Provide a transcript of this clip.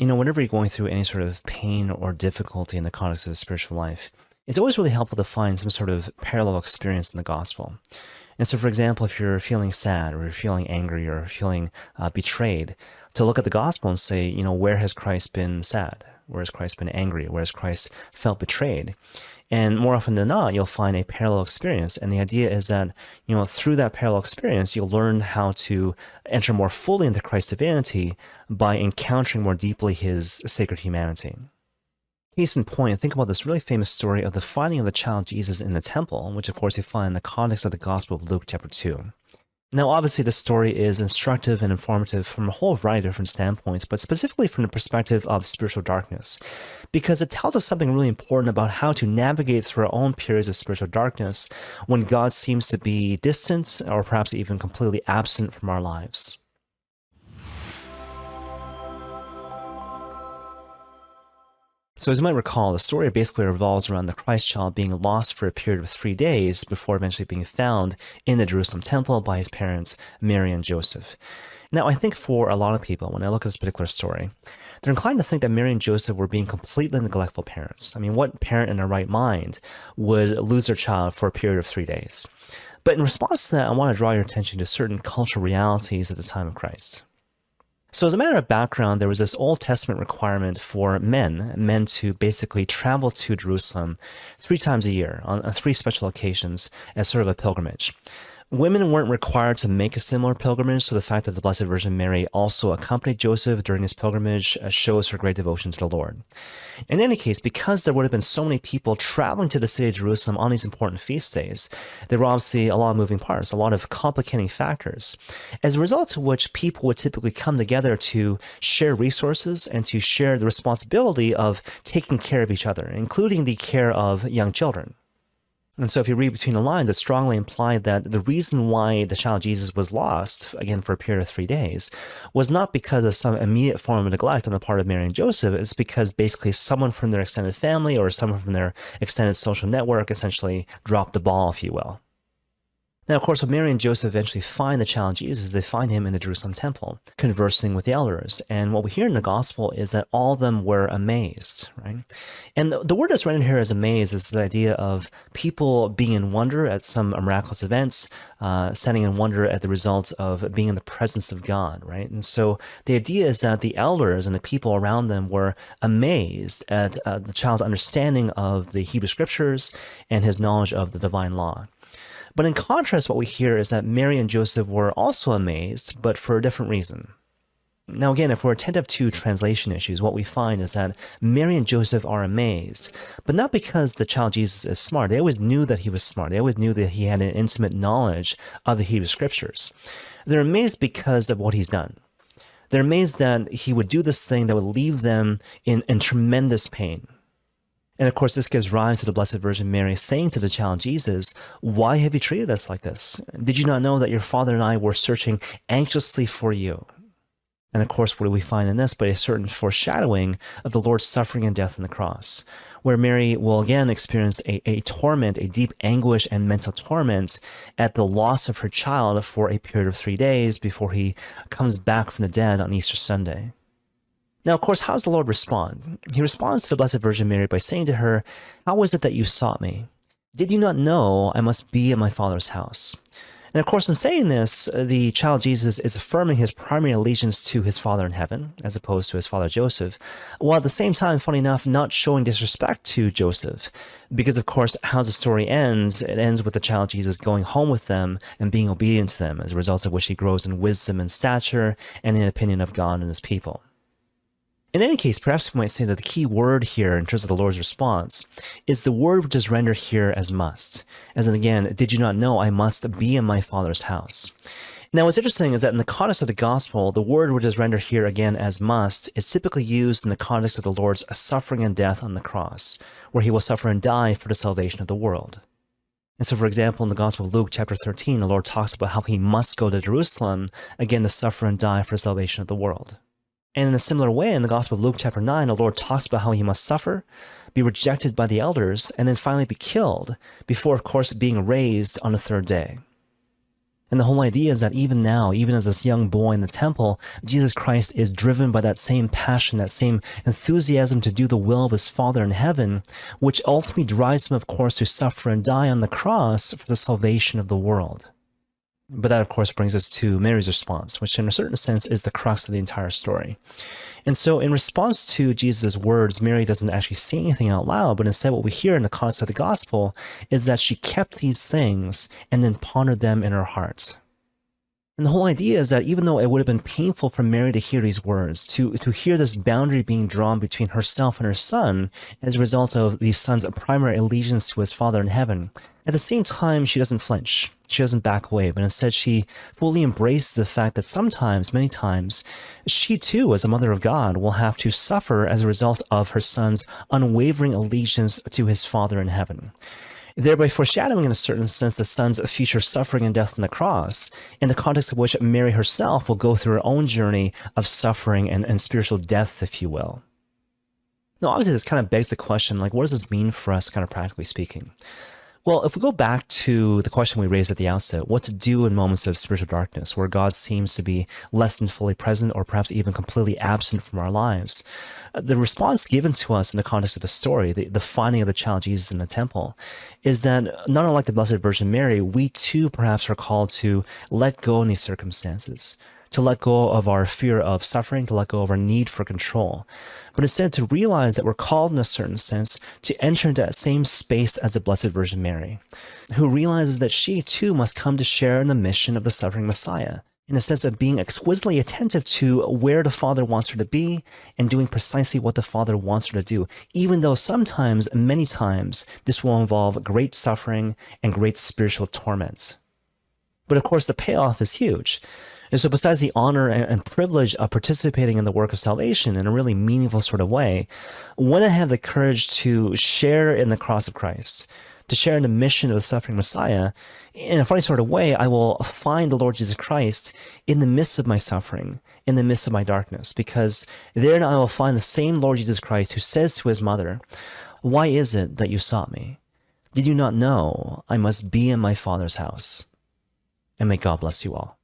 Whenever you're going through any sort of pain or difficulty in the context of a spiritual life, it's always really helpful to find some sort of parallel experience in the gospel. And so, for example, if you're feeling sad or you're feeling angry or feeling betrayed, to look at the gospel and say, where has Christ been sad? Where has Christ been angry? Where has Christ felt betrayed? And more often than not, you'll find a parallel experience. And the idea is that, through that parallel experience, you'll learn how to enter more fully into Christ's divinity by encountering more deeply his sacred humanity. Case in point, think about this really famous story of the finding of the child Jesus in the temple, which of course you find in the context of the Gospel of Luke chapter 2. Now, obviously, this story is instructive and informative from a whole variety of different standpoints, but specifically from the perspective of spiritual darkness, because it tells us something really important about how to navigate through our own periods of spiritual darkness when God seems to be distant or perhaps even completely absent from our lives. So as you might recall, the story basically revolves around the Christ child being lost for a period of 3 days before eventually being found in the Jerusalem temple by his parents, Mary and Joseph. Now, I think for a lot of people, when I look at this particular story, they're inclined to think that Mary and Joseph were being completely neglectful parents. I mean, what parent in their right mind would lose their child for a period of 3 days? But in response to that, I want to draw your attention to certain cultural realities at the time of Christ. So as a matter of background, there was this Old Testament requirement for men to basically travel to Jerusalem 3 times a year on 3 special occasions as sort of a pilgrimage. Women weren't required to make a similar pilgrimage, so the fact that the Blessed Virgin Mary also accompanied Joseph during his pilgrimage shows her great devotion to the Lord. In any case, because there would have been so many people traveling to the city of Jerusalem on these important feast days, there were obviously a lot of moving parts, a lot of complicating factors, as a result of which people would typically come together to share resources and to share the responsibility of taking care of each other, including the care of young children. And so if you read between the lines, it strongly implied that the reason why the child Jesus was lost, again for a period of 3 days, was not because of some immediate form of neglect on the part of Mary and Joseph. It's because basically someone from their extended family or someone from their extended social network essentially dropped the ball, if you will. Now, of course, when Mary and Joseph eventually find the child Jesus, they find him in the Jerusalem temple, conversing with the elders. And what we hear in the gospel is that all of them were amazed, right? And the word that's rendered here as amazed is the idea of people being in wonder at some miraculous events, standing in wonder at the results of being in the presence of God, right? And so the idea is that the elders and the people around them were amazed at the child's understanding of the Hebrew scriptures and his knowledge of the divine law. But in contrast, what we hear is that Mary and Joseph were also amazed, but for a different reason. Now again, if we're attentive to translation issues, what we find is that Mary and Joseph are amazed, but not because the child Jesus is smart. They always knew that he was smart. They always knew that he had an intimate knowledge of the Hebrew scriptures. They're amazed because of what he's done. They're amazed that he would do this thing that would leave them in tremendous pain. And of course, this gives rise to the Blessed Virgin Mary saying to the child Jesus, "Why have you treated us like this? Did you not know that your father and I were searching anxiously for you?" And of course, what do we find in this but a certain foreshadowing of the Lord's suffering and death on the cross, where Mary will again experience a torment, a deep anguish and mental torment at the loss of her child for a period of 3 days before he comes back from the dead on Easter Sunday. Now, of course, how does the Lord respond? He responds to the Blessed Virgin Mary by saying to her, "How is it that you sought me? Did you not know I must be in my Father's house?" And of course, in saying this, the child Jesus is affirming his primary allegiance to his Father in heaven, as opposed to his father Joseph, while at the same time, funny enough, not showing disrespect to Joseph. Because, of course, how the story ends, it ends with the child Jesus going home with them and being obedient to them, as a result of which he grows in wisdom and stature and in opinion of God and his people. In any case, perhaps we might say that the key word here in terms of the Lord's response is the word which is rendered here as must. As in, again, "Did you not know I must be in my Father's house?" Now, what's interesting is that in the context of the gospel, the word which is rendered here again as must is typically used in the context of the Lord's suffering and death on the cross, where he will suffer and die for the salvation of the world. And so, for example, in the Gospel of Luke chapter 13, the Lord talks about how he must go to Jerusalem, again, to suffer and die for the salvation of the world. And in a similar way, in the Gospel of Luke chapter 9, the Lord talks about how he must suffer, be rejected by the elders, and then finally be killed, before, of course, being raised on the 3rd day. And the whole idea is that even now, even as this young boy in the temple, Jesus Christ is driven by that same passion, that same enthusiasm to do the will of his Father in heaven, which ultimately drives him, of course, to suffer and die on the cross for the salvation of the world. But that, of course, brings us to Mary's response, which in a certain sense is the crux of the entire story. And so in response to Jesus' words, Mary doesn't actually say anything out loud, but instead what we hear in the context of the gospel is that she kept these things and then pondered them in her heart. And the whole idea is that even though it would have been painful for Mary to hear these words, to hear this boundary being drawn between herself and her son as a result of the son's primary allegiance to his Father in heaven, at the same time, she doesn't flinch. She doesn't back away, but instead she fully embraces the fact that sometimes, many times, she too, as a mother of God, will have to suffer as a result of her son's unwavering allegiance to his Father in heaven, thereby foreshadowing in a certain sense the son's future suffering and death on the cross, in the context of which Mary herself will go through her own journey of suffering and spiritual death, if you will. Now, obviously, this kind of begs the question, like, what does this mean for us, kind of practically speaking? Well, if we go back to the question we raised at the outset, what to do in moments of spiritual darkness, where God seems to be less than fully present or perhaps even completely absent from our lives, the response given to us in the context of the story, the finding of the child Jesus in the temple, is that not unlike the Blessed Virgin Mary, we too perhaps are called to let go in these circumstances, to let go of our fear of suffering, to let go of our need for control, but instead to realize that we're called in a certain sense to enter into that same space as the Blessed Virgin Mary, who realizes that she too must come to share in the mission of the suffering Messiah, in a sense of being exquisitely attentive to where the Father wants her to be and doing precisely what the Father wants her to do, even though sometimes, many times, this will involve great suffering and great spiritual torment. But of course, the payoff is huge. And so besides the honor and privilege of participating in the work of salvation in a really meaningful sort of way, when I have the courage to share in the cross of Christ, to share in the mission of the suffering Messiah, in a funny sort of way, I will find the Lord Jesus Christ in the midst of my suffering, in the midst of my darkness, because there I will find the same Lord Jesus Christ who says to his mother, "Why is it that you sought me? Did you not know I must be in my Father's house?" And may God bless you all.